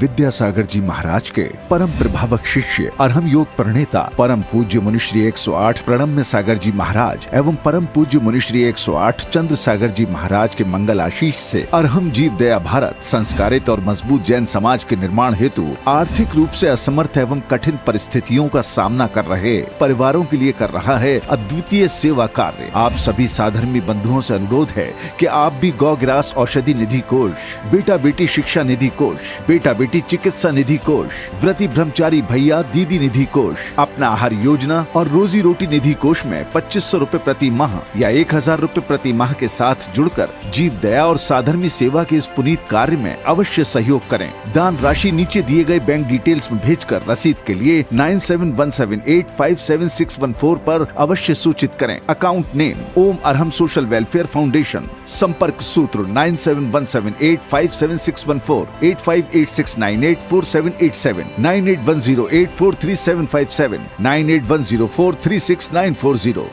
विद्यासागर जी महाराज के परम प्रभावक शिष्य अरहम योग प्रणेता परम पूज्य मुनिश्री 108 प्रणम्य सागर जी महाराज एवं परम पूज्य मुनिश्री 108 चंद्र सागर जी महाराज के मंगल आशीष से अरहम जीव दया भारत संस्कारित और मजबूत जैन समाज के निर्माण हेतु आर्थिक रूप से असमर्थ एवं कठिन परिस्थितियों का सामना कर रहे परिवारों के लिए कर रहा है अद्वितीय सेवा कार्य। आप सभी साधर्मी बंधुओं से अनुरोध है कि आप भी गौ ग्रास औषधि निधि कोष, बेटा बेटी शिक्षा निधि कोष, बेटा बेटी चिकित्सा निधि कोष, व्रती ब्रह्मचारी भैया दीदी निधि कोष, अपना आहार योजना और रोजी रोटी निधि कोष में 2500 रूपए प्रति माह या 1000 रूपए प्रति माह के साथ जुड़कर जीव दया और साधर्मी सेवा के इस पुनीत कार्य में अवश्य सहयोग करें। दान राशि नीचे दिए गए बैंक डिटेल्स में भेजकर रसीद के लिए 9717857614 पर अवश्य सूचित करें। अकाउंट नेम ओम अरहम सोशल वेलफेयर फाउंडेशन। संपर्क सूत्र 9717857614, 8586984787, 9810843757, 9810436940।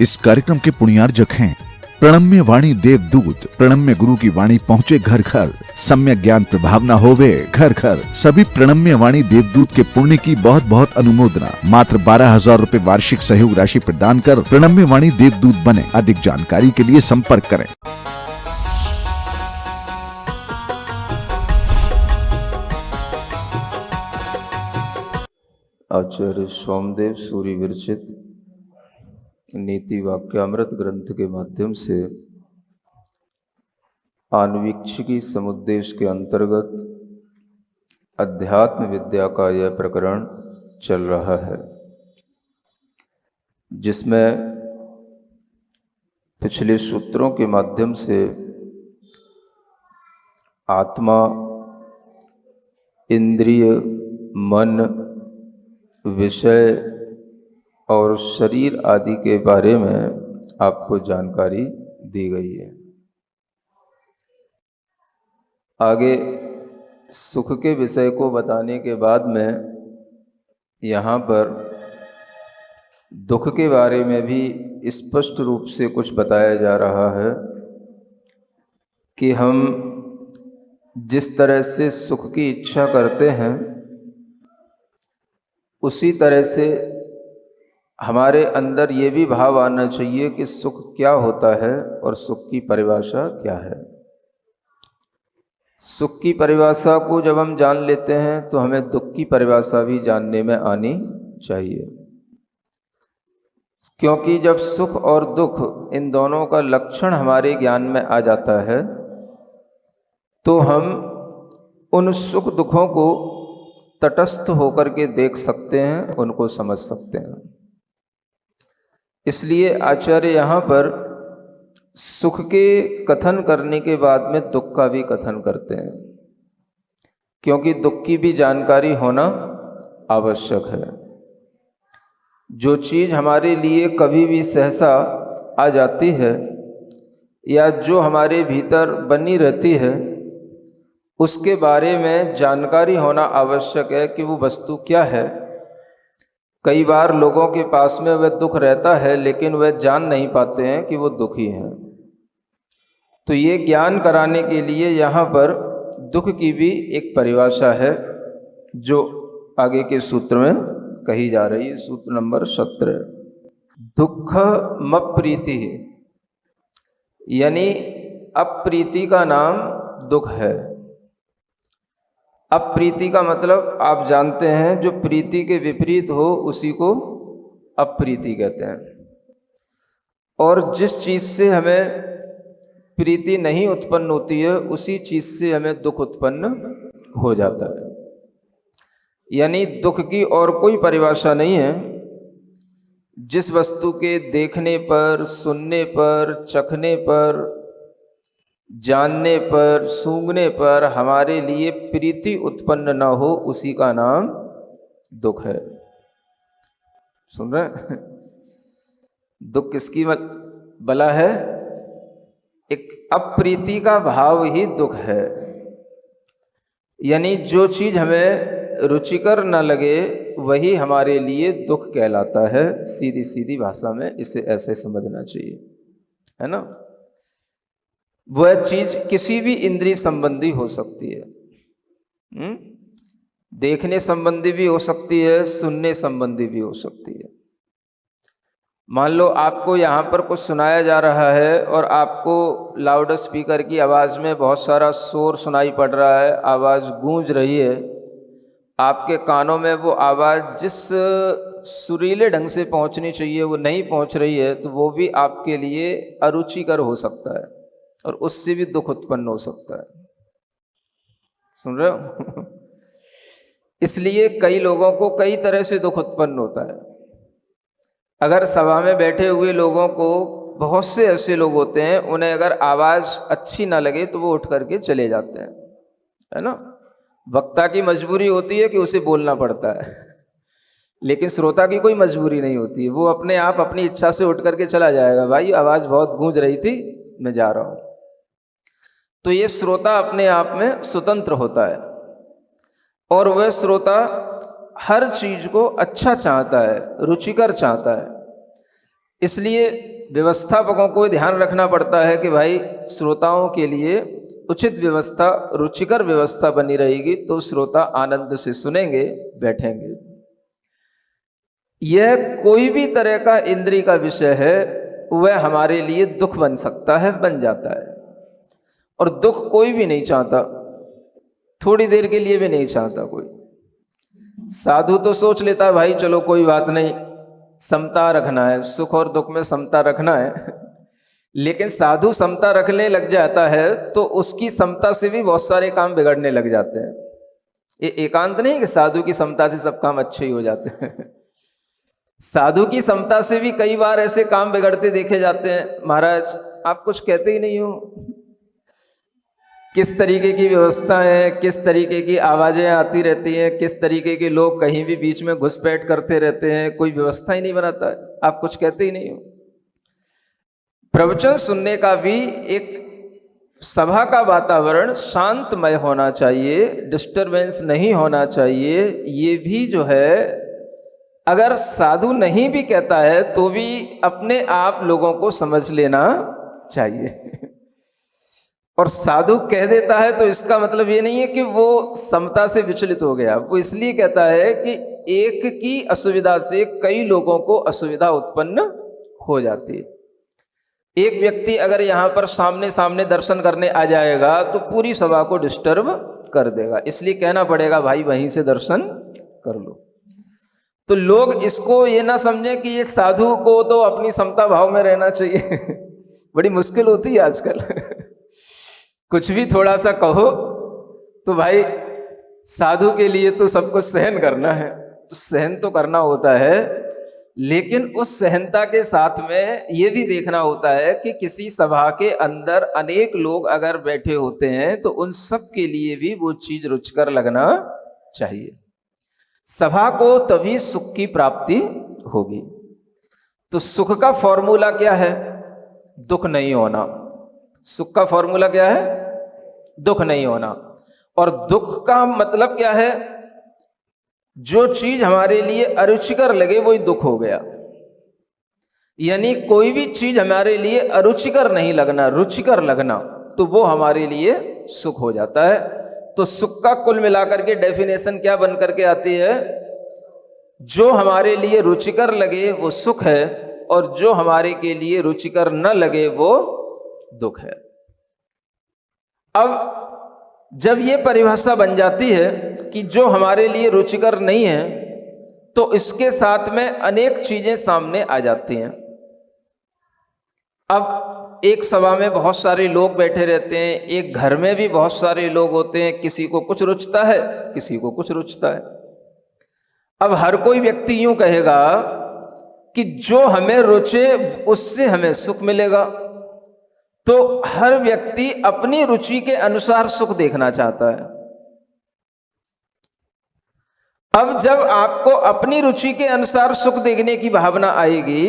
इस कार्यक्रम के पुण्यार्जक हैं प्रणम्य वाणी देवदूत। प्रणम्य गुरु की वाणी पहुँचे घर घर, सम्यक ज्ञान प्रभाव न होवे घर घर। सभी प्रणम्य वाणी देवदूत के पुण्य की बहुत बहुत अनुमोदना। मात्र 12,000 रूपए वार्षिक सहयोग राशि प्रदान कर प्रणम्य वाणी देवदूत बने। अधिक जानकारी के लिए संपर्क करें। आचार्य सोमदेव सूरी विरचित नीति वाक्यामृत ग्रंथ के माध्यम से आन्वीक्षिकी समुद्देश के अंतर्गत अध्यात्म विद्या का यह प्रकरण चल रहा है, जिसमें पिछले सूत्रों के माध्यम से आत्मा, इंद्रिय, मन, विषय और शरीर आदि के बारे में आपको जानकारी दी गई है। आगे सुख के विषय को बताने के बाद में यहाँ पर दुख के बारे में भी स्पष्ट रूप से कुछ बताया जा रहा है कि हम जिस तरह से सुख की इच्छा करते हैं उसी तरह से हमारे अंदर ये भी भाव आना चाहिए कि सुख क्या होता है और सुख की परिभाषा क्या है। सुख की परिभाषा को जब हम जान लेते हैं तो हमें दुख की परिभाषा भी जानने में आनी चाहिए, क्योंकि जब सुख और दुख इन दोनों का लक्षण हमारे ज्ञान में आ जाता है तो हम उन सुख दुखों को तटस्थ होकर के देख सकते हैं, उनको समझ सकते हैं। इसलिए आचार्य यहाँ पर सुख के कथन करने के बाद में दुख का भी कथन करते हैं, क्योंकि दुख की भी जानकारी होना आवश्यक है। जो चीज़ हमारे लिए कभी भी सहसा आ जाती है या जो हमारे भीतर बनी रहती है, उसके बारे में जानकारी होना आवश्यक है कि वो वस्तु क्या है। कई बार लोगों के पास में वह दुख रहता है लेकिन वह जान नहीं पाते हैं कि वो दुखी हैं। तो ये ज्ञान कराने के लिए यहाँ पर दुख की भी एक परिभाषा है जो आगे के सूत्र में कही जा रही है। सूत्र नंबर 17, दुःखमप्रीति, यानी अप्रीति का नाम दुख है। अप्रीति का मतलब आप जानते हैं, जो प्रीति के विपरीत हो उसी को अप्रीति कहते हैं। और जिस चीज़ से हमें प्रीति नहीं उत्पन्न होती है उसी चीज़ से हमें दुख उत्पन्न हो जाता है। यानी दुख की और कोई परिभाषा नहीं है। जिस वस्तु के देखने पर, सुनने पर, चखने पर, जानने पर, सूंघने पर हमारे लिए प्रीति उत्पन्न न हो, उसी का नाम दुख है। सुन रहे? दुख किसकी बला है? एक अप्रीति का भाव ही दुख है। यानी जो चीज हमें रुचिकर न लगे वही हमारे लिए दुख कहलाता है। सीधी सीधी भाषा में इसे ऐसे समझना चाहिए, है ना। वह चीज किसी भी इंद्रिय संबंधी हो सकती है। देखने संबंधी भी हो सकती है, सुनने संबंधी भी हो सकती है। मान लो आपको यहाँ पर कुछ सुनाया जा रहा है और आपको लाउड स्पीकर की आवाज़ में बहुत सारा शोर सुनाई पड़ रहा है, आवाज़ गूंज रही है, आपके कानों में वो आवाज़ जिस सुरीले ढंग से पहुँचनी चाहिए वो नहीं पहुँच रही है, तो वो भी आपके लिए अरुचिकर हो सकता है और उससे भी दुख उत्पन्न हो सकता है। सुन रहे हो? इसलिए कई लोगों को कई तरह से दुख उत्पन्न होता है। अगर सभा में बैठे हुए लोगों को, बहुत से ऐसे लोग होते हैं, उन्हें अगर आवाज़ अच्छी ना लगे तो वो उठ करके चले जाते हैं, है ना। वक्ता की मजबूरी होती है कि उसे बोलना पड़ता है, लेकिन श्रोता की कोई मजबूरी नहीं होती है, वो अपने आप अपनी इच्छा से उठ करके चला जाएगा, भाई आवाज़ बहुत गूंज रही थी, मैं जा रहा हूँ। तो ये श्रोता अपने आप में स्वतंत्र होता है और वह श्रोता हर चीज को अच्छा चाहता है, रुचिकर चाहता है। इसलिए व्यवस्थापकों को ध्यान रखना पड़ता है कि भाई श्रोताओं के लिए उचित व्यवस्था, रुचिकर व्यवस्था बनी रहेगी तो श्रोता आनंद से सुनेंगे, बैठेंगे। यह कोई भी तरह का इंद्रिय का विषय है, वह हमारे लिए दुख बन सकता है, बन जाता है। और दुख कोई भी नहीं चाहता, थोड़ी देर के लिए भी नहीं चाहता कोई। साधु तो सोच लेता है भाई चलो कोई बात नहीं, समता रखना है, सुख और दुख में समता रखना है, लेकिन साधु समता रखने लग जाता है तो उसकी समता से भी बहुत सारे काम बिगड़ने लग जाते हैं। ये एकांत नहीं कि साधु की समता से सब काम अच्छे ही हो जाते हैं। साधु की समता से भी कई बार ऐसे काम बिगड़ते देखे जाते हैं। महाराज आप कुछ कहते ही नहीं हो, किस तरीके की व्यवस्था है, किस तरीके की आवाजें आती रहती हैं, किस तरीके के लोग कहीं भी बीच में घुसपैठ करते रहते हैं, कोई व्यवस्था ही नहीं बनाता है, आप कुछ कहते ही नहीं हो। प्रवचन सुनने का भी एक सभा का वातावरण शांतमय होना चाहिए, डिस्टरबेंस नहीं होना चाहिए। ये भी जो है, अगर साधु नहीं भी कहता है तो भी अपने आप लोगों को समझ लेना चाहिए। और साधु कह देता है तो इसका मतलब ये नहीं है कि वो समता से विचलित हो गया, वो इसलिए कहता है कि एक की असुविधा से कई लोगों को असुविधा उत्पन्न हो जाती है। एक व्यक्ति अगर यहाँ पर सामने सामने दर्शन करने आ जाएगा तो पूरी सभा को डिस्टर्ब कर देगा, इसलिए कहना पड़ेगा भाई वहीं से दर्शन कर लो। तो लोग इसको ये ना समझे कि ये साधु को तो अपनी समता भाव में रहना चाहिए। बड़ी मुश्किल होती है आजकल। कुछ भी थोड़ा सा कहो तो भाई साधु के लिए तो सब कुछ सहन करना है, तो सहन तो करना होता है, लेकिन उस सहनता के साथ में ये भी देखना होता है कि किसी सभा के अंदर अनेक लोग अगर बैठे होते हैं तो उन सब के लिए भी वो चीज रुचिकर लगना चाहिए। सभा को तभी सुख की प्राप्ति होगी। तो सुख का फॉर्मूला क्या है? दुख नहीं होना। सुख का फॉर्मूला क्या है? दुख नहीं होना। और दुख का मतलब क्या है? जो चीज हमारे लिए अरुचिकर लगे वही दुख हो गया। यानी कोई भी चीज हमारे लिए अरुचिकर नहीं लगना, रुचिकर लगना, तो वो हमारे लिए सुख हो जाता है। तो सुख का कुल मिलाकर के डेफिनेशन क्या बन करके आती है? जो हमारे लिए रुचिकर लगे वो सुख है और जो हमारे के लिए रुचिकर न लगे वो दुख है। अब जब ये परिभाषा बन जाती है कि जो हमारे लिए रुचिकर नहीं है, तो इसके साथ में अनेक चीजें सामने आ जाती हैं। अब एक सभा में बहुत सारे लोग बैठे रहते हैं, एक घर में भी बहुत सारे लोग होते हैं, किसी को कुछ रुचता है, किसी को कुछ रुचता है। अब हर कोई व्यक्ति यूं कहेगा कि जो हमें रुचे उससे हमें सुख मिलेगा। तो हर व्यक्ति अपनी रुचि के अनुसार सुख देखना चाहता है। अब जब आपको अपनी रुचि के अनुसार सुख देखने की भावना आएगी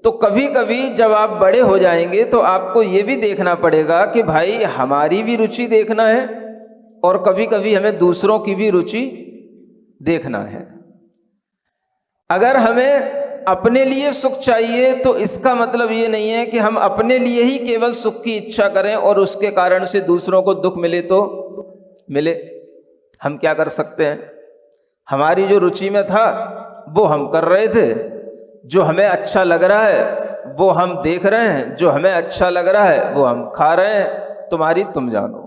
तो कभी कभी जब आप बड़े हो जाएंगे तो आपको यह भी देखना पड़ेगा कि भाई हमारी भी रुचि देखना है और कभी कभी हमें दूसरों की भी रुचि देखना है। अगर हमें अपने लिए सुख चाहिए तो इसका मतलब ये नहीं है कि हम अपने लिए ही केवल सुख की इच्छा करें और उसके कारण से दूसरों को दुख मिले तो मिले। हम क्या कर सकते हैं? हमारी जो रुचि में था वो हम कर रहे थे, जो हमें अच्छा लग रहा है वो हम देख रहे हैं, जो हमें अच्छा लग रहा है वो हम खा रहे हैं। तुम्हारी तुम जानो।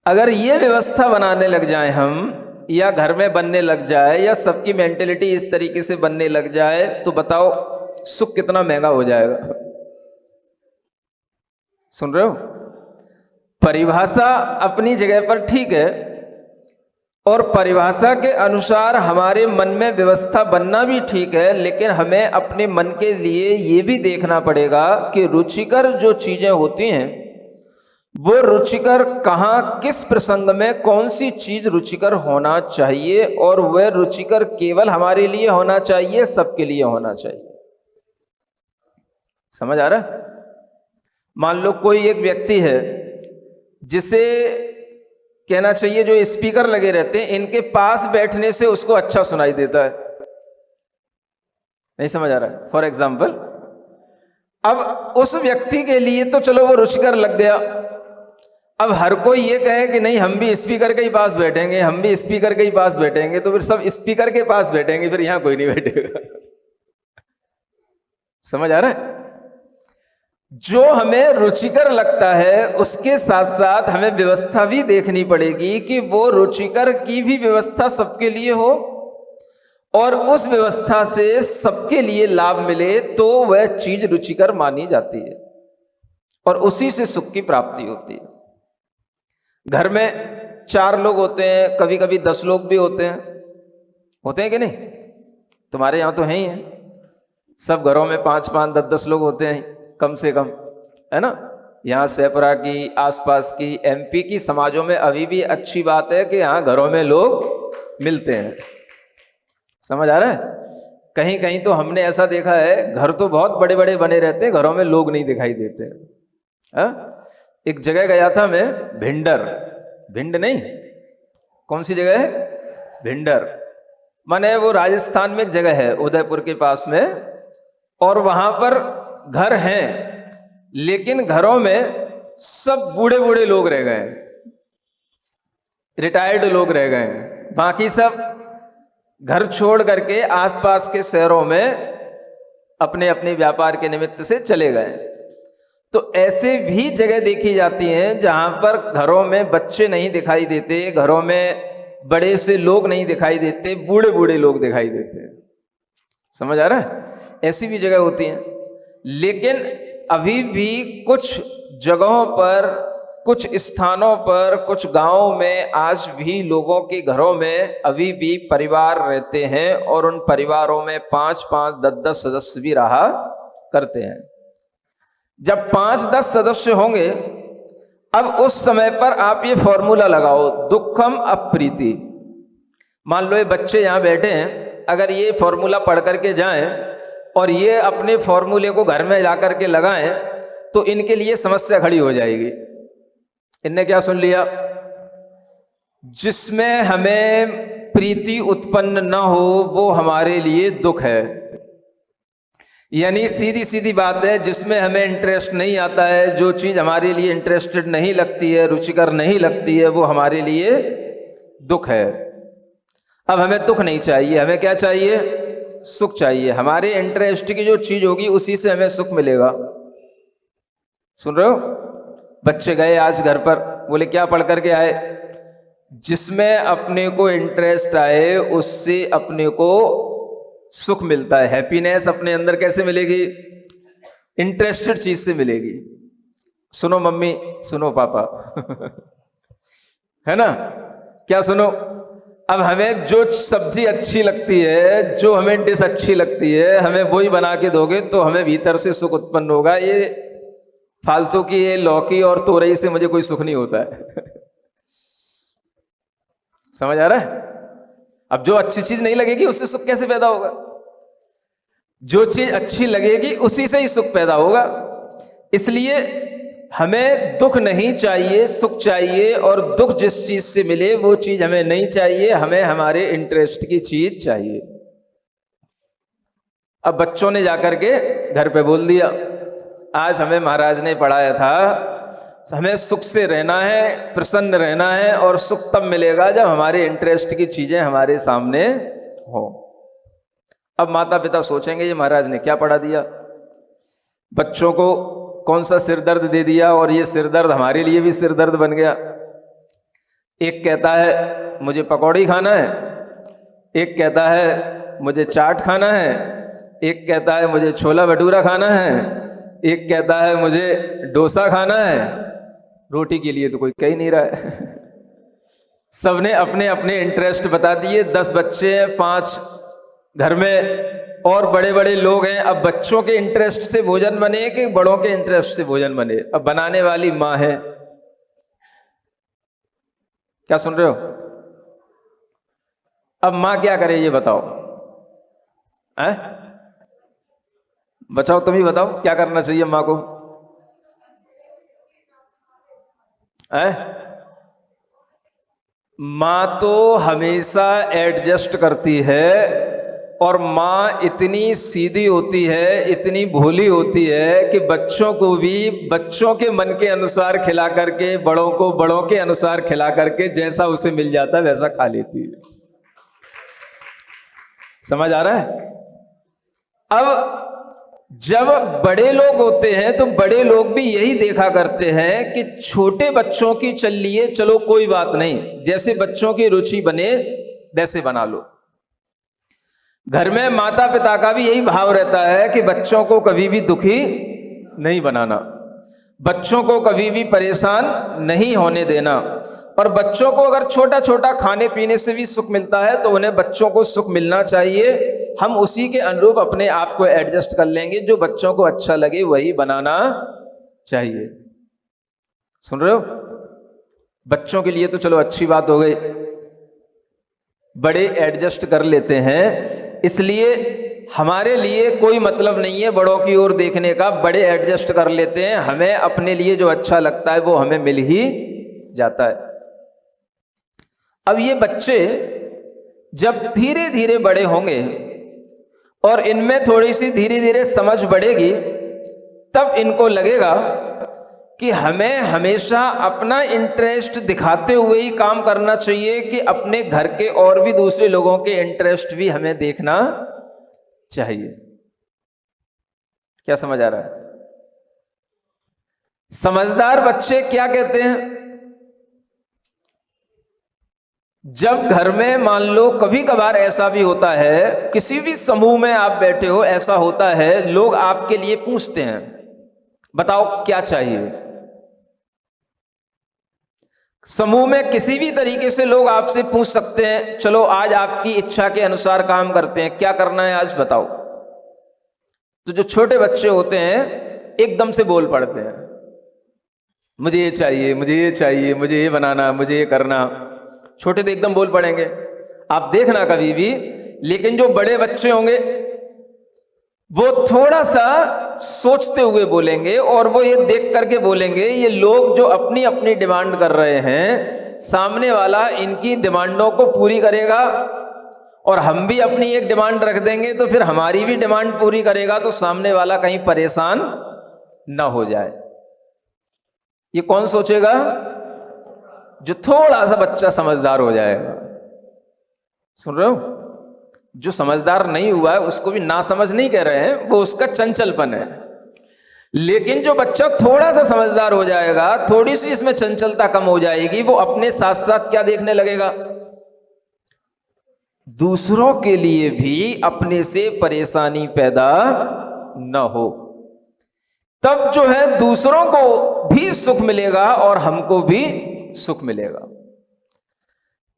अगर ये व्यवस्था बनाने लग जाए हम, या घर में बनने लग जाए, या सबकी मेंटेलिटी इस तरीके से बनने लग जाए, तो बताओ सुख कितना महंगा हो जाएगा। सुन रहे हो? परिभाषा अपनी जगह पर ठीक है, और परिभाषा के अनुसार हमारे मन में व्यवस्था बनना भी ठीक है, लेकिन हमें अपने मन के लिए ये भी देखना पड़ेगा कि रुचिकर जो चीजें होती हैं वो रुचिकर कहाँ, किस प्रसंग में कौन सी चीज रुचिकर होना चाहिए, और वह रुचिकर केवल हमारे लिए होना चाहिए, सबके लिए होना चाहिए। समझ आ रहा है? मान लो कोई एक व्यक्ति है जिसे कहना चाहिए जो स्पीकर लगे रहते हैं, इनके पास बैठने से उसको अच्छा सुनाई देता है। नहीं समझ आ रहा है? फॉर एग्जाम्पल, अब उस व्यक्ति के लिए तो चलो वो रुचिकर लग गया। अब हर कोई ये कहे कि नहीं हम भी स्पीकर के ही पास बैठेंगे, हम भी स्पीकर के ही पास बैठेंगे, तो फिर सब स्पीकर के पास बैठेंगे, फिर यहां कोई नहीं बैठेगा। समझ आ रहा है? जो हमें रुचिकर लगता है उसके साथ साथ हमें व्यवस्था भी देखनी पड़ेगी कि वो रुचिकर की भी व्यवस्था सबके लिए हो, और उस व्यवस्था से सबके लिए लाभ मिले, तो वह चीज रुचिकर मानी जाती है और उसी से सुख की प्राप्ति होती है। घर में 4 लोग होते हैं, कभी कभी 10 लोग भी होते हैं कि नहीं? तुम्हारे यहां तो है ही है, सब घरों में 5-5, 10-10 लोग होते हैं कम से कम, है ना? यहाँ सेपरा की, आसपास की, एमपी की समाजों में अभी भी अच्छी बात है कि यहाँ घरों में लोग मिलते हैं। समझ आ रहा है? कहीं कहीं तो हमने ऐसा देखा है, घर तो बहुत बड़े बड़े बने रहते हैं, घरों में लोग नहीं दिखाई देते हैं। एक जगह गया था मैं, भिंड नहीं, कौन सी जगह है? भिंडर, माने वो राजस्थान में एक जगह है उदयपुर के पास में, और वहां पर घर हैं, लेकिन घरों में सब बूढ़े बूढ़े लोग रह गए, रिटायर्ड लोग रह गए, बाकी सब घर छोड़ करके आसपास के शहरों में अपने अपने व्यापार के निमित्त से चले गए। तो ऐसे भी जगह देखी जाती हैं जहां पर घरों में बच्चे नहीं दिखाई देते, घरों में बड़े से लोग नहीं दिखाई देते, बूढ़े बूढ़े लोग दिखाई देते हैं। समझ आ रहा है? ऐसी भी जगह होती हैं। लेकिन अभी भी कुछ जगहों पर, कुछ स्थानों पर, कुछ गांवों में आज भी लोगों के घरों में अभी भी परिवार रहते हैं, और उन परिवारों में 5-5, 10-10 सदस्य भी रहा करते हैं। जब 5-10 सदस्य होंगे, अब उस समय पर आप ये फॉर्मूला लगाओ, दुखम अप्रीति। मान लो ये बच्चे यहां बैठे हैं, अगर ये फॉर्मूला पढ़ करके जाएं और ये अपने फॉर्मूले को घर में जाकर के लगाएं, तो इनके लिए समस्या खड़ी हो जाएगी। इनने क्या सुन लिया? जिसमें हमें प्रीति उत्पन्न न हो वो हमारे लिए दुख है। यानी सीधी सीधी बात है, जिसमें हमें इंटरेस्ट नहीं आता है, जो चीज हमारे लिए इंटरेस्टेड नहीं लगती है, रुचिकर नहीं लगती है, वो हमारे लिए दुख है। अब हमें दुख नहीं चाहिए, हमें क्या चाहिए? सुख चाहिए। हमारे इंटरेस्ट की जो चीज होगी उसी से हमें सुख मिलेगा। सुन रहे हो? बच्चे गए आज घर पर, बोले क्या पढ़ करके आए? जिसमें अपने को इंटरेस्ट आए उससे अपने को सुख मिलता है। हैप्पीनेस अपने अंदर कैसे मिलेगी? इंटरेस्टेड चीज से मिलेगी। सुनो मम्मी, सुनो पापा है ना? क्या सुनो? अब हमें जो सब्जी अच्छी लगती है, जो हमें डिश अच्छी लगती है, हमें वही बना के दोगे तो हमें भीतर से सुख उत्पन्न होगा। ये फालतू की ये लौकी और तोरई से मुझे कोई सुख नहीं होता है समझ आ रहा है? अब जो अच्छी चीज नहीं लगेगी उससे सुख कैसे पैदा होगा? जो चीज अच्छी लगेगी उसी से ही सुख पैदा होगा। इसलिए हमें दुख नहीं चाहिए, सुख चाहिए। और दुख जिस चीज से मिले वो चीज हमें नहीं चाहिए, हमें हमारे इंटरेस्ट की चीज चाहिए। अब बच्चों ने जाकर के घर पे बोल दिया, आज हमें महाराज ने पढ़ाया था हमें सुख से रहना है, प्रसन्न रहना है, और सुख तब मिलेगा जब हमारे इंटरेस्ट की चीजें हमारे सामने हो। अब माता पिता सोचेंगे ये महाराज ने क्या पढ़ा दिया, बच्चों को कौन सा सिरदर्द दे दिया, और ये सिरदर्द हमारे लिए भी सिरदर्द बन गया। एक कहता है मुझे पकौड़ी खाना है, एक कहता है मुझे चाट खाना है, एक कहता है मुझे छोला भटूरा खाना है, एक कहता है मुझे डोसा खाना है। रोटी के लिए तो कोई कह ही नहीं रहा है। सबने अपने अपने इंटरेस्ट बता दिए। 10 बच्चे हैं, 5 घर में और बड़े बड़े लोग हैं। अब बच्चों के इंटरेस्ट से भोजन बने कि बड़ों के इंटरेस्ट से भोजन बने? अब बनाने वाली माँ है। क्या सुन रहे हो? अब माँ क्या करे ये बताओ, हैं? बचाओ, तुम ही बताओ क्या करना चाहिए माँ को, हैं? माँ तो हमेशा एडजस्ट करती है, और माँ इतनी सीधी होती है, इतनी भोली होती है कि बच्चों को भी बच्चों के मन के अनुसार खिला करके, बड़ों को बड़ों के अनुसार खिला करके, जैसा उसे मिल जाता है वैसा खा लेती है। समझ आ रहा है? अब जब बड़े लोग होते हैं तो बड़े लोग भी यही देखा करते हैं कि छोटे बच्चों की चल लिए, चलो कोई बात नहीं, जैसे बच्चों की रुचि बने वैसे बना लो। घर में माता पिता का भी यही भाव रहता है कि बच्चों को कभी भी दुखी नहीं बनाना, बच्चों को कभी भी परेशान नहीं होने देना, और बच्चों को अगर छोटा छोटा खाने पीने से भी सुख मिलता है तो उन्हें बच्चों को सुख मिलना चाहिए। हम उसी के अनुरूप अपने आप को एडजस्ट कर लेंगे, जो बच्चों को अच्छा लगे वही बनाना चाहिए। सुन रहे हो? बच्चों के लिए तो चलो अच्छी बात हो गई, बड़े एडजस्ट कर लेते हैं, इसलिए हमारे लिए कोई मतलब नहीं है बड़ों की ओर देखने का। बड़े एडजस्ट कर लेते हैं, हमें अपने लिए जो अच्छा लगता है वो हमें मिल ही जाता है। अब ये बच्चे जब धीरे धीरे बड़े होंगे और इनमें थोड़ी सी धीरे धीरे समझ बढ़ेगी, तब इनको लगेगा कि हमें हमेशा अपना इंटरेस्ट दिखाते हुए ही काम करना चाहिए, कि अपने घर के और भी दूसरे लोगों के इंटरेस्ट भी हमें देखना चाहिए। क्या समझ आ रहा है? समझदार बच्चे क्या कहते हैं? जब घर में मान लो कभी कभार ऐसा भी होता है, किसी भी समूह में आप बैठे हो, ऐसा होता है लोग आपके लिए पूछते हैं बताओ क्या चाहिए। समूह में किसी भी तरीके से लोग आपसे पूछ सकते हैं, चलो आज आपकी इच्छा के अनुसार काम करते हैं, क्या करना है आज बताओ। तो जो छोटे बच्चे होते हैं एकदम से बोल पड़ते हैं, मुझे ये चाहिए, मुझे ये चाहिए, मुझे ये बनाना, मुझे ये करना। छोटे तो एकदम बोल पड़ेंगे, आप देखना कभी भी। लेकिन जो बड़े बच्चे होंगे वो थोड़ा सा सोचते हुए बोलेंगे, और वो ये देख करके बोलेंगे ये लोग जो अपनी अपनी डिमांड कर रहे हैं, सामने वाला इनकी डिमांडों को पूरी करेगा, और हम भी अपनी एक डिमांड रख देंगे तो फिर हमारी भी डिमांड पूरी करेगा, तो सामने वाला कहीं परेशान ना हो जाए। ये कौन सोचेगा? जो थोड़ा सा बच्चा समझदार हो जाएगा। सुन रहे हो? जो समझदार नहीं हुआ है उसको भी नासमझ नहीं कह रहे हैं, वो उसका चंचलपन है। लेकिन जो बच्चा थोड़ा सा समझदार हो जाएगा, थोड़ी सी इसमें चंचलता कम हो जाएगी, वो अपने साथ साथ क्या देखने लगेगा? दूसरों के लिए भी अपने से परेशानी पैदा न हो। तब जो है दूसरों को भी सुख मिलेगा और हमको भी सुख मिलेगा।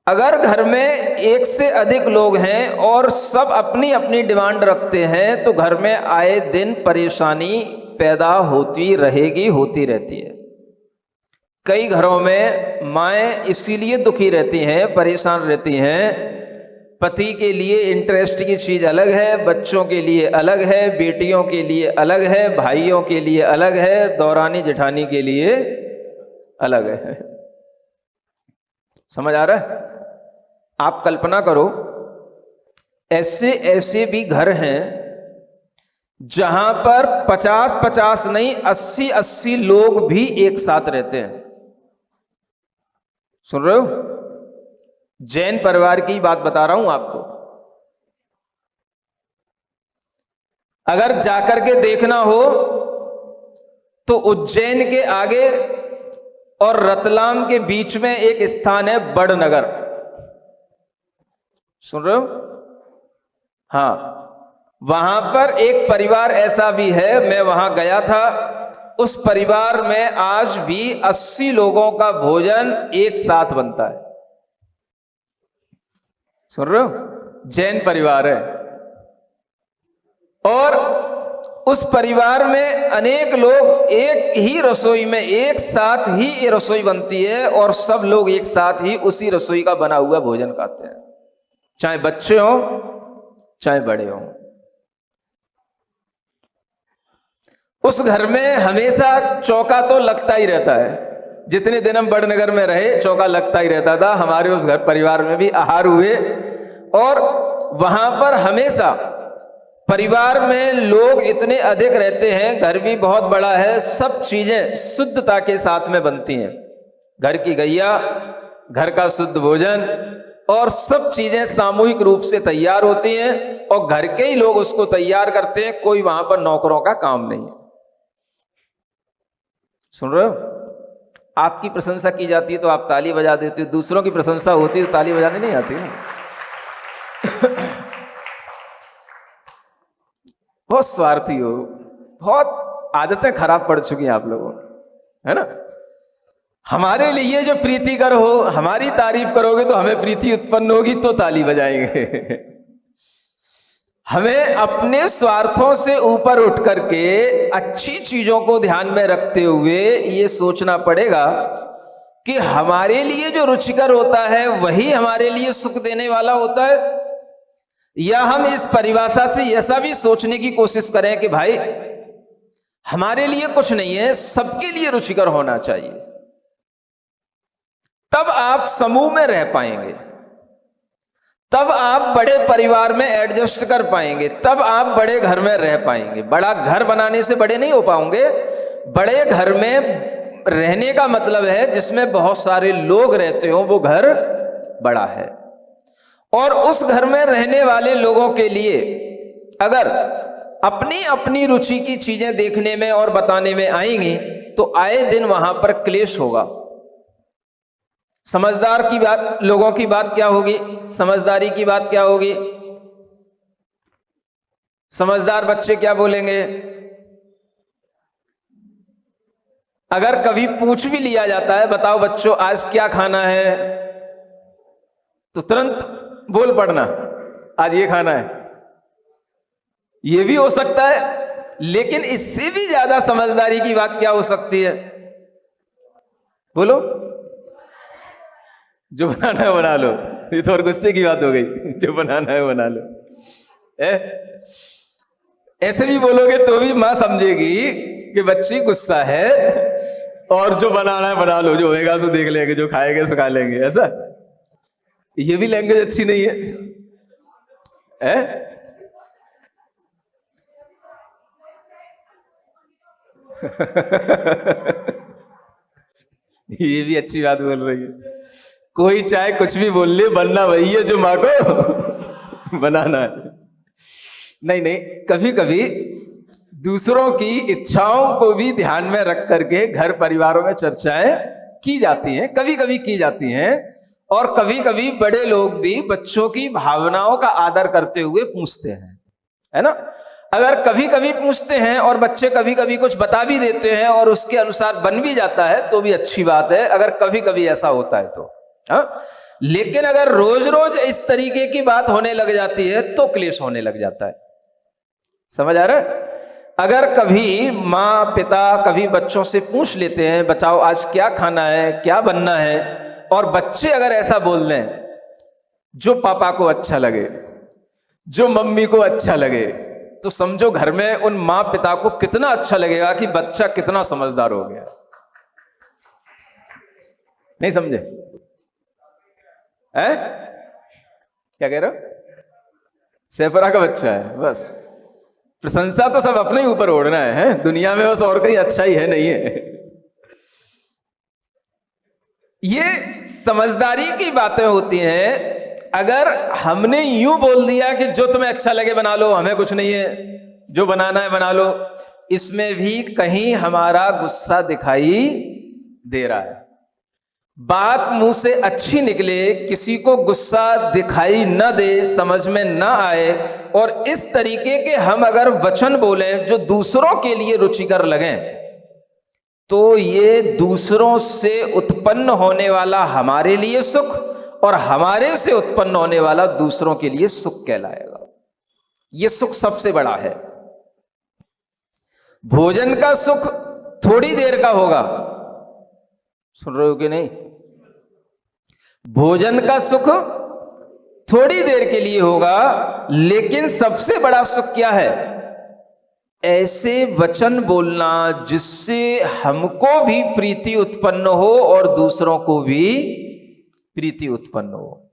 अगर घर में एक से अधिक लोग हैं और सब अपनी अपनी डिमांड रखते हैं, तो घर में आए दिन परेशानी पैदा होती रहेगी, होती रहती है। कई घरों में माएं इसीलिए दुखी रहती हैं, परेशान रहती हैं, पति के लिए इंटरेस्ट की चीज अलग है, बच्चों के लिए अलग है, बेटियों के लिए अलग है, भाइयों के लिए अलग है, दौरानी जेठानी के लिए अलग है। समझ आ रहा है? आप कल्पना करो, ऐसे ऐसे भी घर हैं जहां पर 50-50 नहीं 80-80 लोग भी एक साथ रहते हैं। सुन रहे हो? जैन परिवार की बात बता रहा हूं आपको। अगर जाकर के देखना हो तो उज्जैन के आगे और रतलाम के बीच में एक स्थान है बड़नगर। सुन रहे हो? हाँ, वहां पर एक परिवार ऐसा भी है, मैं वहां गया था। उस परिवार में आज भी 80 लोगों का भोजन एक साथ बनता है। सुन रहे हो? जैन परिवार है और उस परिवार में अनेक लोग एक ही रसोई में एक साथ ही ये रसोई बनती है और सब लोग एक साथ ही उसी रसोई का बना हुआ भोजन खाते हैं, चाहे बच्चे हो चाहे बड़े हो। उस घर में हमेशा चौका तो लगता ही रहता है। जितने दिन हम बड़नगर में रहे चौका लगता ही रहता था। हमारे उस घर परिवार में भी आहार हुए और वहां पर हमेशा परिवार में लोग इतने अधिक रहते हैं, घर भी बहुत बड़ा है, सब चीजें शुद्धता के साथ में बनती हैं। घर की गैया, घर का शुद्ध भोजन और सब चीजें सामूहिक रूप से तैयार होती हैं और घर के ही लोग उसको तैयार करते हैं। कोई वहां पर नौकरों का काम नहीं है। सुन रहे हो? आपकी प्रशंसा की जाती है तो आप ताली बजा देते हो, दूसरों की प्रशंसा होती है तो ताली बजाने नहीं आती ना। बहुत स्वार्थी हो, बहुत आदतें खराब पड़ चुकी हैं आप लोगों, है ना। हमारे लिए जो प्रीतिकर हो, हमारी तारीफ करोगे तो हमें प्रीति उत्पन्न होगी तो ताली बजाएंगे। हमें अपने स्वार्थों से ऊपर उठ करके अच्छी चीजों को ध्यान में रखते हुए ये सोचना पड़ेगा कि हमारे लिए जो रुचिकर होता है वही हमारे लिए सुख देने वाला होता है, या हम इस परिभाषा से ऐसा भी सोचने की कोशिश करें कि भाई हमारे लिए कुछ नहीं है, सबके लिए रुचिकर होना चाहिए। तब आप समूह में रह पाएंगे, तब आप बड़े परिवार में एडजस्ट कर पाएंगे, तब आप बड़े घर में रह पाएंगे। बड़ा घर बनाने से बड़े नहीं हो पाओगे। बड़े घर में रहने का मतलब है जिसमें बहुत सारे लोग रहते हो, वो घर बड़ा है। और उस घर में रहने वाले लोगों के लिए अगर अपनी अपनी रुचि की चीजें देखने में और बताने में आएंगी तो आए दिन वहां पर क्लेश होगा। समझदार की बात, लोगों की बात क्या होगी? समझदारी की बात क्या होगी? समझदार बच्चे क्या बोलेंगे? अगर कभी पूछ भी लिया जाता है, बताओ बच्चों आज क्या खाना है, तो तुरंत बोल पड़ना आज ये खाना है। ये भी हो सकता है, लेकिन इससे भी ज्यादा समझदारी की बात क्या हो सकती है? बोलो। जो बनाना है बना लो। ये तो और गुस्से की बात हो गई। जो बनाना है बना लो। ऐसे भी बोलोगे तो भी मां समझेगी कि बच्ची गुस्सा है और जो बनाना है बना लो, जो होएगा सो देख लेंगे, जो खाएंगे सो खा लेंगे। ऐसा ये भी लैंग्वेज अच्छी नहीं है, ये भी अच्छी बात बोल रही है। कोई चाहे कुछ भी बोल ले, बनना वही है जो मां को बनाना है। नहीं नहीं, कभी कभी दूसरों की इच्छाओं को भी ध्यान में रख करके घर परिवारों में चर्चाएं की जाती हैं, कभी कभी की जाती हैं। और कभी कभी बड़े लोग भी बच्चों की भावनाओं का आदर करते हुए पूछते हैं, है ना। अगर कभी कभी पूछते हैं और बच्चे कभी कभी कुछ बता भी देते हैं और उसके अनुसार बन भी जाता है तो भी अच्छी बात है, अगर कभी कभी ऐसा होता है तो। हाँ, लेकिन अगर रोज रोज इस तरीके की बात होने लग जाती है तो क्लेश होने लग जाता है। समझ आ रहा है? अगर कभी माँ पिता कभी बच्चों से पूछ लेते हैं, बचाओ आज क्या खाना है, क्या बनना है, और बच्चे अगर ऐसा बोल दें जो पापा को अच्छा लगे, जो मम्मी को अच्छा लगे, तो समझो घर में उन माँ पिता को कितना अच्छा लगेगा कि बच्चा कितना समझदार हो गया। नहीं समझे? है क्या कह रहे हो? सेफरा का बच्चा है बस। प्रशंसा तो सब अपने ही ऊपर ओढ़ना है, दुनिया में बस और कहीं अच्छा ही है नहीं है। ये समझदारी की बातें होती हैं। अगर हमने यूं बोल दिया कि जो तुम्हें अच्छा लगे बना लो, हमें कुछ नहीं है, जो बनाना है बना लो, इसमें भी कहीं हमारा गुस्सा दिखाई दे रहा है। बात मुंह से अच्छी निकले, किसी को गुस्सा दिखाई न दे, समझ में न आए, और इस तरीके के हम अगर वचन बोलें जो दूसरों के लिए रुचिकर लगें, तो ये दूसरों से उत्पन्न होने वाला हमारे लिए सुख और हमारे से उत्पन्न होने वाला दूसरों के लिए सुख कहलाएगा। ये सुख सबसे बड़ा है। भोजन का सुख थोड़ी देर का होगा, सुन रहे हो कि नहीं? भोजन का सुख थोड़ी देर के लिए होगा, लेकिन सबसे बड़ा सुख क्या है? ऐसे वचन बोलना जिससे हमको भी प्रीति उत्पन्न हो और दूसरों को भी प्रीति उत्पन्न हो।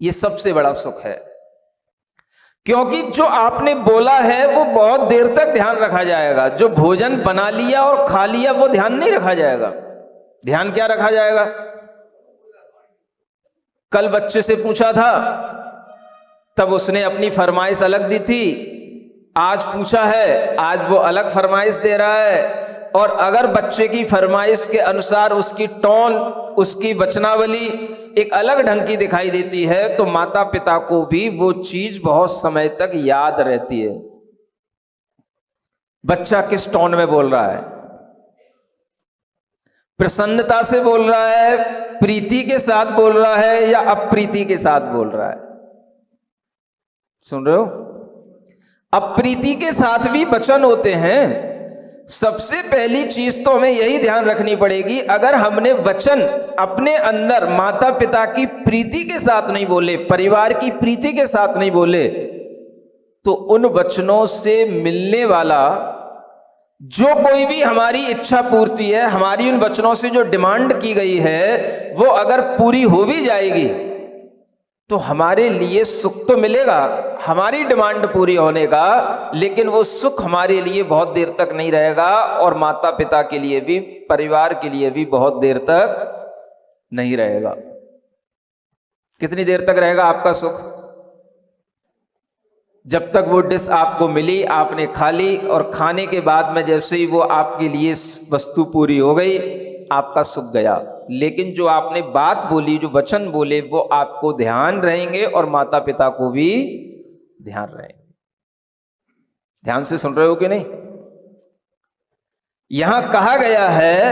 यह सबसे बड़ा सुख है, क्योंकि जो आपने बोला है वो बहुत देर तक ध्यान रखा जाएगा। जो भोजन बना लिया और खा लिया वो ध्यान नहीं रखा जाएगा। ध्यान क्या रखा जाएगा? कल बच्चे से पूछा था, तब उसने अपनी फरमाइश अलग दी थी। आज पूछा है, आज वो अलग फरमाइश दे रहा है। और अगर बच्चे की फरमाइश के अनुसार उसकी टोन, उसकी वचनावली एक अलग ढंग की दिखाई देती है, तो माता पिता को भी वो चीज बहुत समय तक याद रहती है। बच्चा किस टोन में बोल रहा है? प्रसन्नता से बोल रहा है, प्रीति के साथ बोल रहा है, या अप्रीति के साथ बोल रहा है? सुन रहे हो? अप्रीति के साथ भी वचन होते हैं। सबसे पहली चीज तो हमें यही ध्यान रखनी पड़ेगी, अगर हमने वचन अपने अंदर माता पिता की प्रीति के साथ नहीं बोले, परिवार की प्रीति के साथ नहीं बोले, तो उन वचनों से मिलने वाला जो कोई भी हमारी इच्छा पूर्ति है, हमारी उन वचनों से जो डिमांड की गई है, वो अगर पूरी हो भी जाएगी तो हमारे लिए सुख तो मिलेगा, हमारी डिमांड पूरी होने का, लेकिन वो सुख हमारे लिए बहुत देर तक नहीं रहेगा, और माता पिता के लिए भी, परिवार के लिए भी बहुत देर तक नहीं रहेगा। कितनी देर तक रहेगा आपका सुख? जब तक वो डिश आपको मिली, आपने खा ली, और खाने के बाद में जैसे ही वो आपके लिए वस्तु पूरी हो गई, आपका सुख गया। लेकिन जो आपने बात बोली, जो वचन बोले, वो आपको ध्यान रहेंगे और माता पिता को भी ध्यान रहेंगे। ध्यान से सुन रहे हो कि नहीं? यहां कहा गया है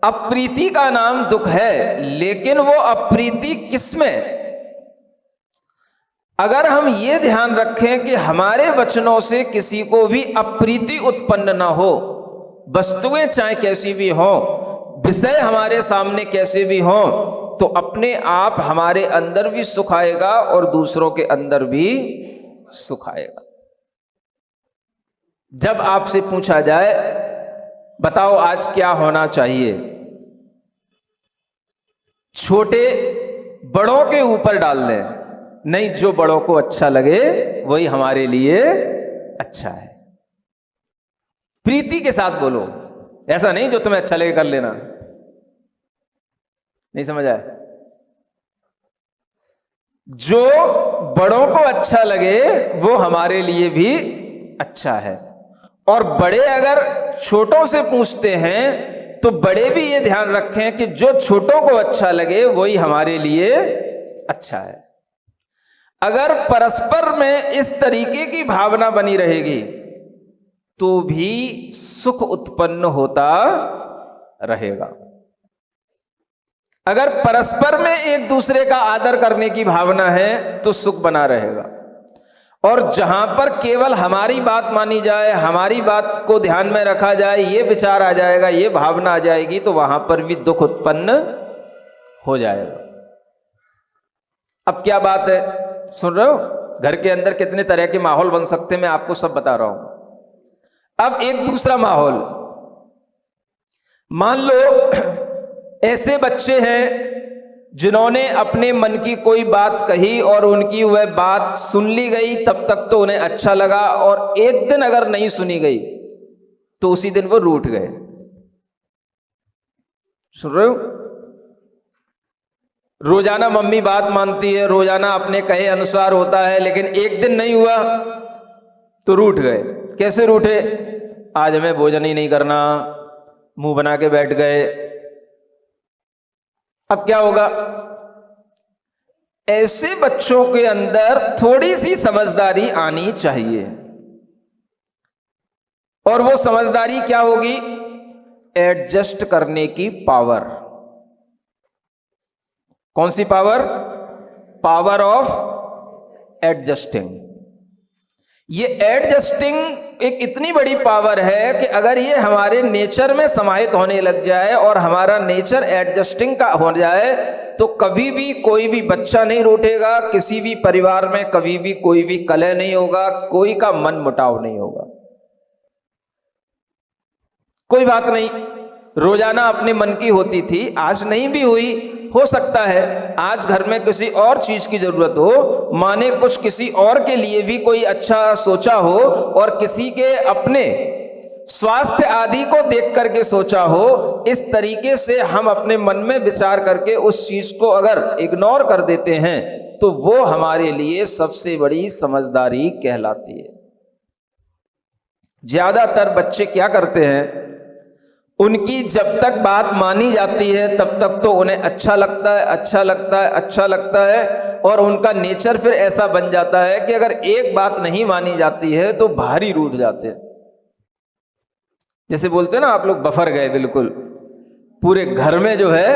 अप्रीति का नाम दुख है, लेकिन वो अप्रीति किसमें? अगर हम ये ध्यान रखें कि हमारे वचनों से किसी को भी अप्रीति उत्पन्न ना हो, वस्तुएं चाहे कैसी भी हो, विषय हमारे सामने कैसे भी हो, तो अपने आप हमारे अंदर भी सुख आएगा और दूसरों के अंदर भी सुख आएगा। जब आपसे पूछा जाए, बताओ आज क्या होना चाहिए, छोटे बड़ों के ऊपर डाल दें, नहीं, जो बड़ों को अच्छा लगे वही हमारे लिए अच्छा है। प्रीति के साथ बोलो, ऐसा नहीं जो तुम्हें अच्छा लगे कर लेना। नहीं समझ आया? जो बड़ों को अच्छा लगे वो हमारे लिए भी अच्छा है। और बड़े अगर छोटों से पूछते हैं तो बड़े भी ये ध्यान रखें कि जो छोटों को अच्छा लगे वही हमारे लिए अच्छा है। अगर परस्पर में इस तरीके की भावना बनी रहेगी तो भी सुख उत्पन्न होता रहेगा। अगर परस्पर में एक दूसरे का आदर करने की भावना है तो सुख बना रहेगा। और जहां पर केवल हमारी बात मानी जाए, हमारी बात को ध्यान में रखा जाए, ये विचार आ जाएगा, ये भावना आ जाएगी, तो वहां पर भी दुख उत्पन्न हो जाएगा। अब क्या बात है, सुन रहे हो? घर के अंदर कितने तरह के माहौल बन सकते हैं, मैं आपको सब बता रहा हूं। अब एक दूसरा माहौल, मान लो ऐसे बच्चे हैं जिन्होंने अपने मन की कोई बात कही और उनकी वह बात सुन ली गई, तब तक तो उन्हें अच्छा लगा, और एक दिन अगर नहीं सुनी गई तो उसी दिन वो रूठ गए। सुन रहे हो? रोजाना मम्मी बात मानती है, रोजाना अपने कहे अनुसार होता है, लेकिन एक दिन नहीं हुआ तो रूठ गए। कैसे रूठे? आज हमें भोजन ही नहीं करना, मुंह बना के बैठ गए। अब क्या होगा? ऐसे बच्चों के अंदर थोड़ी सी समझदारी आनी चाहिए, और वो समझदारी क्या होगी? एडजस्ट करने की पावर। कौन सी पावर? Power of adjusting. ये एडजस्टिंग एक इतनी बड़ी पावर है कि अगर ये हमारे नेचर में समाहित होने लग जाए और हमारा नेचर एडजस्टिंग का हो जाए, तो कभी भी कोई भी बच्चा नहीं रूठेगा, किसी भी परिवार में कभी भी कोई भी कलह नहीं होगा, कोई का मन मुटाव नहीं होगा। कोई बात नहीं, रोजाना अपने मन की होती थी, आज नहीं भी हुई, हो सकता है आज घर में किसी और चीज की जरूरत हो, माने कुछ किसी और के लिए भी कोई अच्छा सोचा हो, और किसी के अपने स्वास्थ्य आदि को देख करके सोचा हो। इस तरीके से हम अपने मन में विचार करके उस चीज को अगर इग्नोर कर देते हैं तो वो हमारे लिए सबसे बड़ी समझदारी कहलाती है। ज्यादातर बच्चे क्या करते हैं, उनकी जब तक बात मानी जाती है तब तक तो उन्हें अच्छा लगता है, अच्छा लगता है, अच्छा लगता है, और उनका नेचर फिर ऐसा बन जाता है कि अगर एक बात नहीं मानी जाती है तो भारी रूठ जाते हैं। जैसे बोलते हैं ना आप लोग, बफर गए, बिल्कुल पूरे घर में जो है,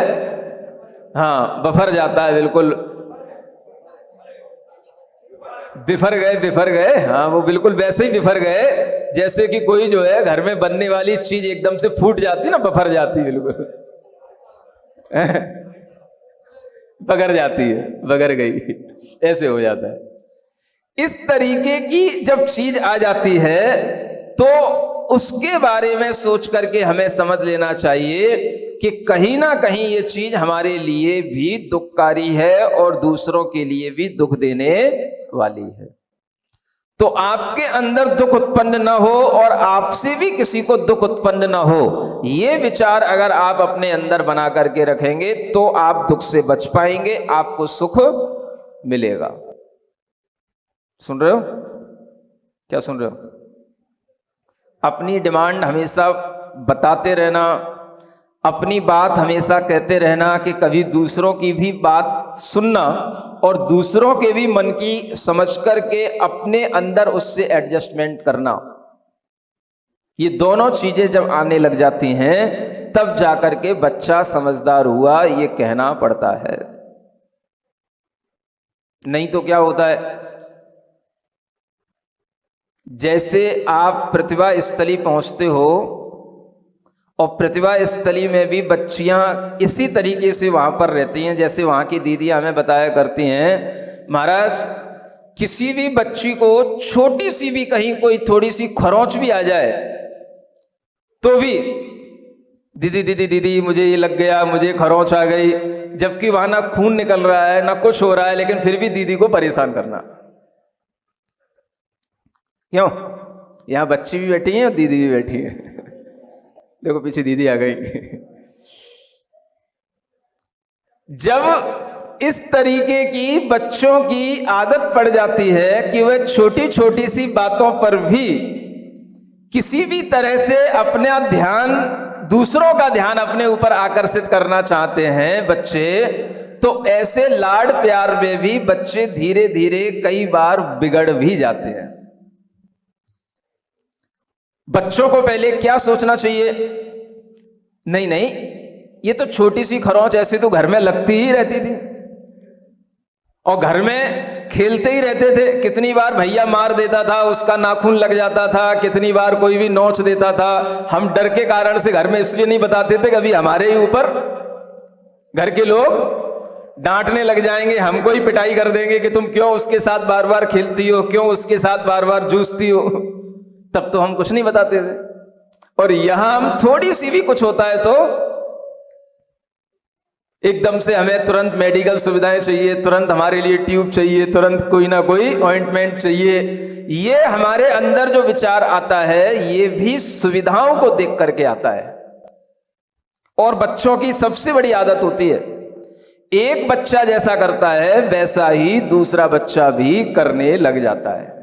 हाँ बफर जाता है, बिल्कुल बिफर गए। हाँ, वो बिल्कुल वैसे ही बिफर गए जैसे कि कोई जो है घर में बनने वाली चीज एकदम से फूट जाती ना, बफर जाती, बिल्कुल बगर जाती है, बगर गई, ऐसे हो जाता है। इस तरीके की जब चीज आ जाती है तो उसके बारे में सोच करके हमें समझ लेना चाहिए कि कहीं ना कहीं ये चीज हमारे लिए भी दुखकारी है और दूसरों के लिए भी दुख देने वाली है। तो आपके अंदर दुख उत्पन्न ना हो और आपसे भी किसी को दुख उत्पन्न ना हो, ये विचार अगर आप अपने अंदर बना करके रखेंगे तो आप दुख से बच पाएंगे, आपको सुख मिलेगा। सुन रहे हो? क्या सुन रहे हो? अपनी डिमांड हमेशा बताते रहना, अपनी बात हमेशा कहते रहना, कि कभी दूसरों की भी बात सुनना और दूसरों के भी मन की समझ करके अपने अंदर उससे एडजस्टमेंट करना। ये दोनों चीजें जब आने लग जाती हैं तब जाकर के बच्चा समझदार हुआ ये कहना पड़ता है। नहीं तो क्या होता है, जैसे आप प्रतिभा स्थली पहुंचते हो और प्रतिभा स्थली में भी बच्चियां इसी तरीके से वहां पर रहती हैं, जैसे वहां की दीदियां हमें बताया करती हैं, महाराज किसी भी बच्ची को छोटी सी भी कहीं कोई थोड़ी सी खरोंच भी आ जाए तो भी दीदी दीदी दीदी मुझे ये लग गया, मुझे खरोंच आ गई, जबकि वहां ना खून निकल रहा है ना कुछ हो रहा है, लेकिन फिर भी दीदी को परेशान करना। क्यों? यहां बच्ची भी बैठी है और दीदी भी बैठी है। देखो पीछे दीदी आ गई। जब इस तरीके की बच्चों की आदत पड़ जाती है कि वह छोटी छोटी सी बातों पर भी किसी भी तरह से अपना ध्यान, दूसरों का ध्यान अपने ऊपर आकर्षित करना चाहते हैं बच्चे, तो ऐसे लाड प्यार में भी बच्चे धीरे धीरे कई बार बिगड़ भी जाते हैं। बच्चों को पहले क्या सोचना चाहिए, नहीं नहीं ये तो छोटी सी खरोंच ऐसे तो घर में लगती ही रहती थी और घर में खेलते ही रहते थे, कितनी बार भैया मार देता था, उसका नाखून लग जाता था, कितनी बार कोई भी नोच देता था। हम डर के कारण से घर में इसलिए नहीं बताते थे, कभी हमारे ही ऊपर घर के लोग डांटने लग जाएंगे, हमको ही पिटाई कर देंगे कि तुम क्यों उसके साथ बार बार खेलती हो, क्यों उसके साथ बार बार जूझती हो। तब तो हम कुछ नहीं बताते थे, और यहां हम थोड़ी सी भी कुछ होता है तो एकदम से हमें तुरंत मेडिकल सुविधाएं चाहिए, तुरंत हमारे लिए ट्यूब चाहिए, तुरंत कोई ना कोई ऑइंटमेंट चाहिए। ये हमारे अंदर जो विचार आता है ये भी सुविधाओं को देख करके आता है। और बच्चों की सबसे बड़ी आदत होती है, एक बच्चा जैसा करता है वैसा ही दूसरा बच्चा भी करने लग जाता है।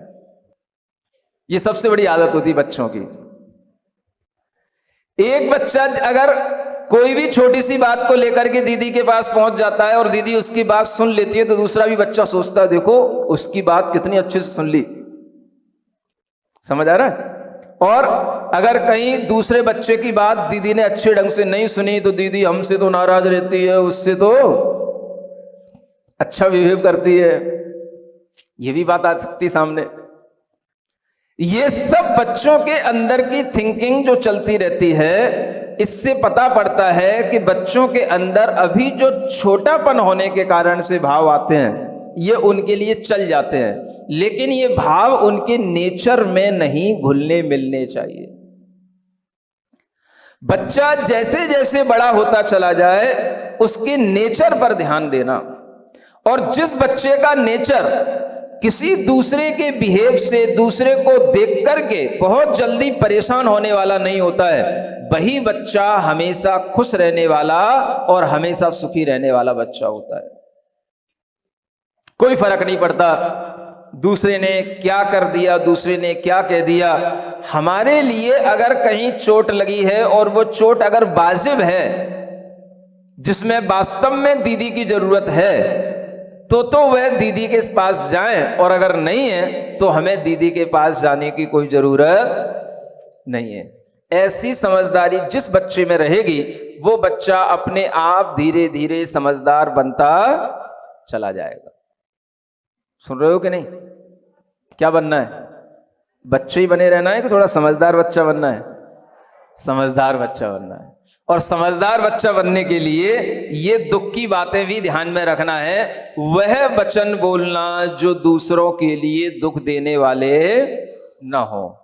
ये सबसे बड़ी आदत होती है बच्चों की। एक बच्चा अगर कोई भी छोटी सी बात को लेकर के दीदी के पास पहुंच जाता है और दीदी उसकी बात सुन लेती है, तो दूसरा भी बच्चा सोचता है देखो उसकी बात कितनी अच्छे से सुन ली। समझ आ रहा है? और अगर कहीं दूसरे बच्चे की बात दीदी ने अच्छे ढंग से नहीं सुनी तो दीदी हमसे तो नाराज रहती है, उससे तो अच्छा बिहेव करती है, ये भी बात आ सकती सामने। ये सब बच्चों के अंदर की थिंकिंग जो चलती रहती है, इससे पता पड़ता है कि बच्चों के अंदर अभी जो छोटापन होने के कारण से भाव आते हैं ये उनके लिए चल जाते हैं, लेकिन ये भाव उनके नेचर में नहीं घुलने मिलने चाहिए। बच्चा जैसे जैसे बड़ा होता चला जाए उसके नेचर पर ध्यान देना। और जिस बच्चे का नेचर किसी दूसरे के बिहेव से, दूसरे को देख करके बहुत जल्दी परेशान होने वाला नहीं होता है, वही बच्चा हमेशा खुश रहने वाला और हमेशा सुखी रहने वाला बच्चा होता है। कोई फर्क नहीं पड़ता दूसरे ने क्या कर दिया, दूसरे ने क्या कह दिया। हमारे लिए अगर कहीं चोट लगी है और वो चोट अगर वाजिब है, जिसमें वास्तव में दीदी की जरूरत है, तो वह दीदी के पास जाएं, और अगर नहीं है तो हमें दीदी के पास जाने की कोई जरूरत नहीं है। ऐसी समझदारी जिस बच्चे में रहेगी वो बच्चा अपने आप धीरे धीरे समझदार बनता चला जाएगा। सुन रहे हो कि नहीं? क्या बनना है? बच्चे ही बने रहना है कि थोड़ा समझदार बच्चा बनना है? समझदार बच्चा बनना है। और समझदार बच्चा बनने के लिए ये दुख की बातें भी ध्यान में रखना है, वह वचन बोलना जो दूसरों के लिए दुख देने वाले न हो।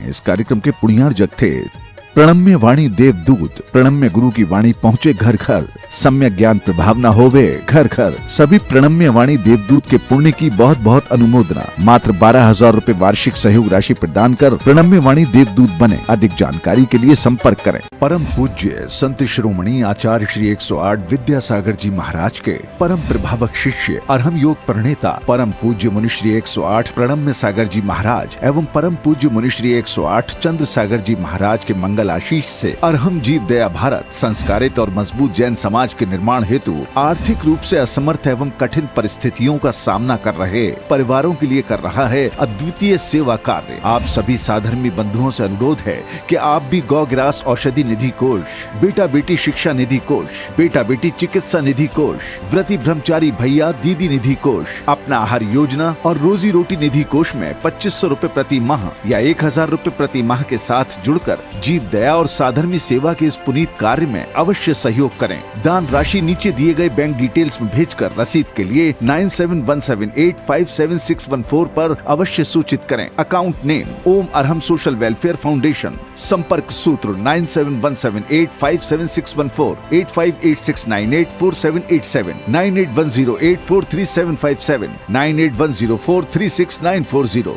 इस कार्यक्रम के पुण्यार जग थे प्रणम्य वाणी देवदूत। प्रणम्य गुरु की वाणी पहुंचे घर घर, सम्यक ज्ञान प्रभावना होवे घर घर। सभी प्रणम्य वाणी देवदूत के पुण्य की बहुत बहुत अनुमोदना। मात्र 12,000 रुपए वार्षिक सहयोग राशि प्रदान कर प्रणम्य वाणी देवदूत बने। अधिक जानकारी के लिए संपर्क करें। परम पूज्य संत शिरोमणि आचार्य श्री 108 विद्यासागर जी महाराज के परम प्रभावक शिष्य अरहम योग प्रणेता परम पूज्य मुनिश्री 108 प्रणम्य सागर जी महाराज एवं परम पूज्य मुनिश्री 108 चंद्र सागर जी महाराज के मंगल आशीष से अरहम जीव दया भारत संस्कारित और मजबूत जैन समाज के निर्माण हेतु आर्थिक रूप से असमर्थ एवं कठिन परिस्थितियों का सामना कर रहे परिवारों के लिए कर रहा है अद्वितीय सेवा कार्य। आप सभी साधर्मी बंधुओं से अनुरोध है कि आप भी गौ ग्रास औषधि निधि कोष, बेटा बेटी शिक्षा निधि कोष, बेटा बेटी चिकित्सा निधि कोष, व्रती ब्रह्मचारी भैया दीदी निधि कोष, अपना आहार योजना और रोजी रोटी निधि कोष में 2500 रुपए प्रति माह या 1000 रुपए प्रति माह के साथ जुड़कर जीव दया और साधर्मी सेवा के इस पुनीत कार्य में अवश्य सहयोग करें। दान राशि नीचे दिए गए बैंक डिटेल्स में भेजकर रसीद के लिए 9717857614 पर अवश्य सूचित करें। अकाउंट नेम ओम अरहम सोशल वेलफेयर फाउंडेशन। संपर्क सूत्र 9717857614, 8586984787, 9810843757, 9810436940।